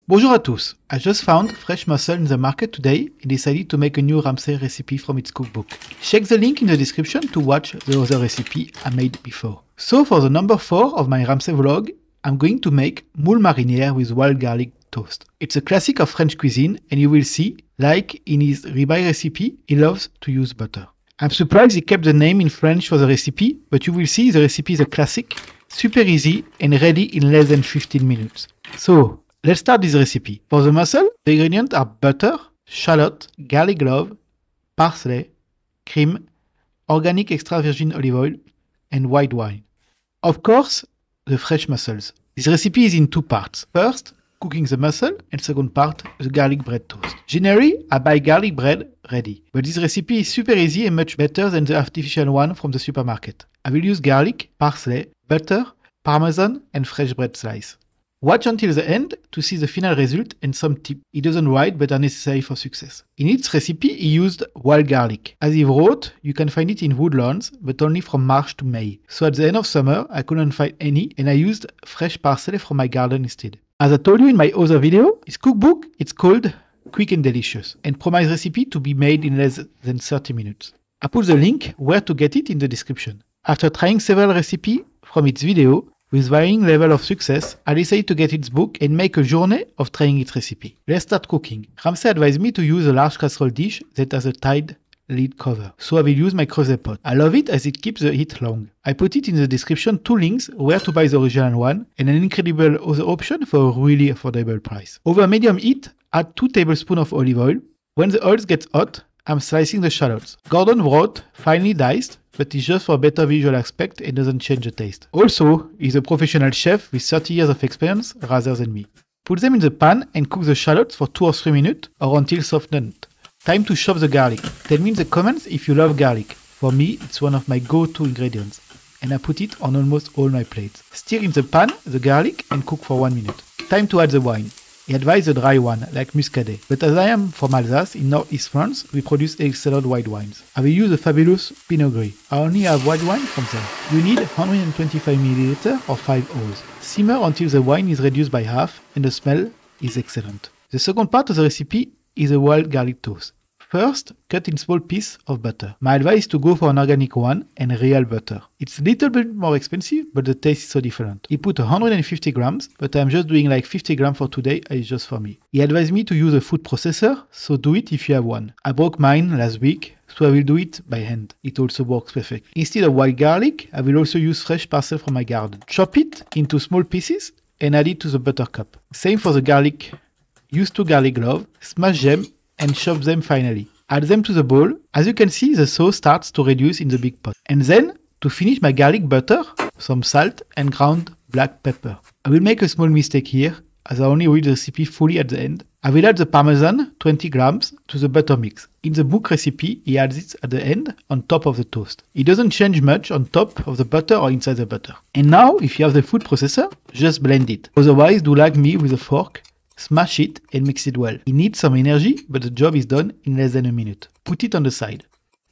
Bonjour à tous. I just found fresh mussel in the market today and decided to make a new Ramsay recipe from its cookbook. Check the link in the description to watch the other recipe I made before. So for the number 4 of my Ramsay vlog, I'm going to make moule marinière with wild garlic toast. It's a classic of French cuisine and you will see, like in his ribeye recipe, he loves to use butter. I'm surprised he kept the name in French for the recipe, but you will see the recipe is a classic, super easy and ready in less than 15 minutes. So, let's start this recipe. For the mussel, the ingredients are butter, shallot, garlic clove, parsley, cream, organic extra virgin olive oil, and white wine. Of course, the fresh mussels. This recipe is in 2 parts. First, cooking the mussel, and second part, the garlic bread toast. Generally, I buy garlic bread ready, but this recipe is super easy and much better than the artificial one from the supermarket. I will use garlic, parsley, butter, parmesan, and fresh bread slice. Watch until the end to see the final result and some tips he doesn't write but are necessary for success. In its recipe he used wild garlic. As he wrote, you can find it in woodlands but only from March to May. So at the end of summer I couldn't find any and I used fresh parsley from my garden instead. As I told you in my other video, his cookbook it's called Quick and Delicious and promised recipe to be made in less than 30 minutes. I put the link where to get it in the description. After trying several recipes from its video, with varying level of success, I decided to get its book and make a journey of trying its recipe. Let's start cooking. Ramsay advised me to use a large casserole dish that has a tied lid cover, so I will use my creuset pot. I love it as it keeps the heat long. I put it in the description 2 links where to buy the original one and an incredible other option for a really affordable price. Over medium heat, add 2 tablespoons of olive oil. When the oil gets hot, I'm slicing the shallots. Gordon brought finely diced, but it's just for a better visual aspect and doesn't change the taste. Also, he's a professional chef with 30 years of experience rather than me. Put them in the pan and cook the shallots for 2 or 3 minutes or until softened. Time to chop the garlic. Tell me in the comments if you love garlic. For me, it's one of my go-to ingredients and I put it on almost all my plates. Stir in the pan the garlic and cook for 1 minute. Time to add the wine. He advised a dry one, like Muscadet. But as I am from Alsace, in northeast France, we produce excellent white wines. I will use a fabulous Pinot Gris. I only have white wine from there. You need 125 ml or 5 oz. Simmer until the wine is reduced by half and the smell is excellent. The second part of the recipe is a wild garlic toast. First, cut in small pieces of butter. My advice is to go for an organic one and real butter. It's a little bit more expensive, but the taste is so different. He put 150 grams, but I'm just doing like 50 grams for today, it's just for me. He advised me to use a food processor, so do it if you have one. I broke mine last week, so I will do it by hand. It also works perfect. Instead of wild garlic, I will also use fresh parsley from my garden. Chop it into small pieces and add it to the butter cup. Same for the garlic. Use 2 garlic cloves, smash them, and chop them finally. Add them to the bowl. As you can see, the sauce starts to reduce in the big pot. And then, to finish my garlic butter, some salt and ground black pepper. I will make a small mistake here, as I only read the recipe fully at the end. I will add the parmesan, 20 grams, to the butter mix. In the book recipe, he adds it at the end, on top of the toast. It doesn't change much on top of the butter or inside the butter. And now, if you have the food processor, just blend it. Otherwise, do like me with a fork. Smash it and mix it well. It needs some energy, but the job is done in less than a minute. Put it on the side.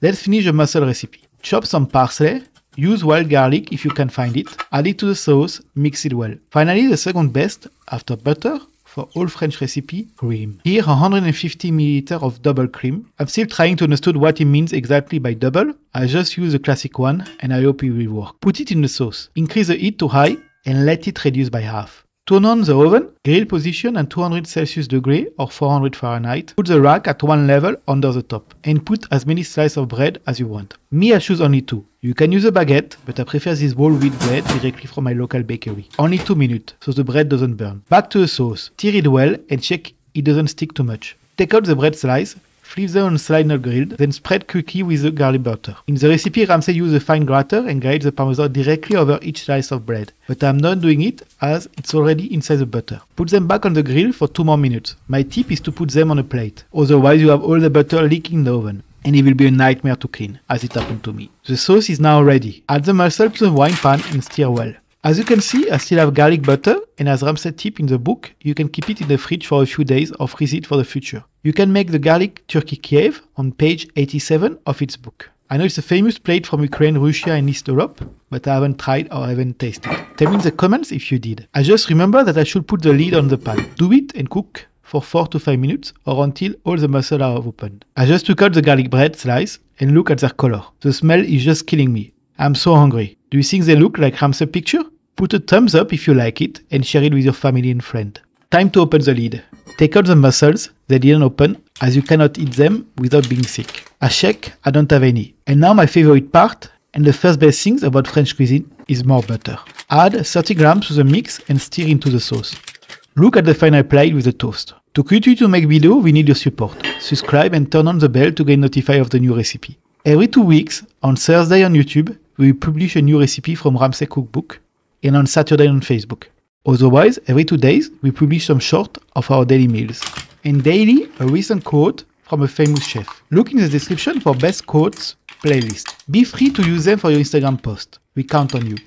Let's finish the mussel recipe. Chop some parsley, use wild garlic if you can find it, add it to the sauce, mix it well. Finally, the second best, after butter, for all French recipe, cream. Here 150 ml of double cream. I'm still trying to understand what it means exactly by double. I just use the classic one and I hope it will work. Put it in the sauce. Increase the heat to high and let it reduce by half. Turn on the oven, grill position at 200 Celsius degree or 400 Fahrenheit. Put the rack at one level under the top and put as many slices of bread as you want. Me, I choose only 2. You can use a baguette, but I prefer this whole wheat bread directly from my local bakery. Only 2 minutes, so the bread doesn't burn. Back to the sauce. Stir it well and check it doesn't stick too much. Take out the bread slice. Flip them on slide not grilled, then spread quickly with the garlic butter. In the recipe, Ramsay used a fine grater and grated the parmesan directly over each slice of bread. But I'm not doing it as it's already inside the butter. Put them back on the grill for 2 more minutes. My tip is to put them on a plate. Otherwise, you have all the butter leaking in the oven. And it will be a nightmare to clean, as it happened to me. The sauce is now ready. Add the mussel to the wine pan and stir well. As you can see, I still have garlic butter, and as Ramsay tip in the book, you can keep it in the fridge for a few days or freeze it for the future. You can make the garlic turkey Kiev on page 87 of its book. I know it's a famous plate from Ukraine, Russia and East Europe, but I haven't tried or haven't tasted. Tell me in the comments if you did. I just remember that I should put the lid on the pan. Do it and cook for 4 to 5 minutes or until all the mussels are opened. I just took out the garlic bread slice and look at their color. The smell is just killing me. I'm so hungry. Do you think they look like Ramsay picture? Put a thumbs up if you like it and share it with your family and friend. Time to open the lid. Take out the mussels, they didn't open, as you cannot eat them without being sick. I check, I don't have any. And now my favorite part, and the first best things about French cuisine, is more butter. Add 30 grams to the mix and stir into the sauce. Look at the final plate with the toast. To continue to make videos, we need your support. Subscribe and turn on the bell to get notified of the new recipe. Every 2 weeks, on Thursday on YouTube, we will publish a new recipe from Ramsay Cookbook, and on Saturday on Facebook. Otherwise, every 2 days, we publish some short of our daily meals. And daily, a recent quote from a famous chef. Look in the description for best quotes playlist. Be free to use them for your Instagram post. We count on you.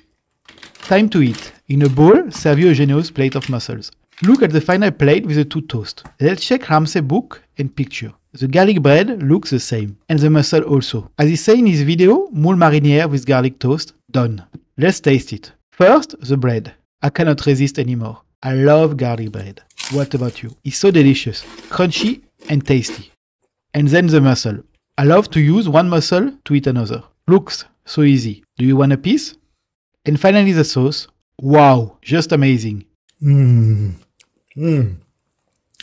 Time to eat. In a bowl, serve you a generous plate of mussels. Look at the final plate with the 2 toast. Let's check Ramsay book and picture. The garlic bread looks the same. And the mussel also. As he said in his video, moule marinière with garlic toast, done. Let's taste it. First, the bread. I cannot resist anymore. I love garlic bread. What about you? It's so delicious, crunchy and tasty. And then the mussel. I love to use one mussel to eat another. Looks so easy. Do you want a piece? And finally the sauce. Wow, just amazing.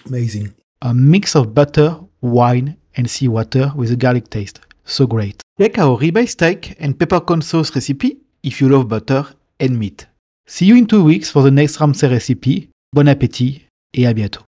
Amazing. A mix of butter, wine and seawater with a garlic taste. So great. Check our ribeye steak and peppercorn sauce recipe if you love butter and meat. See you in 2 weeks for the next Ramsay recipe. Bon appétit et à bientôt.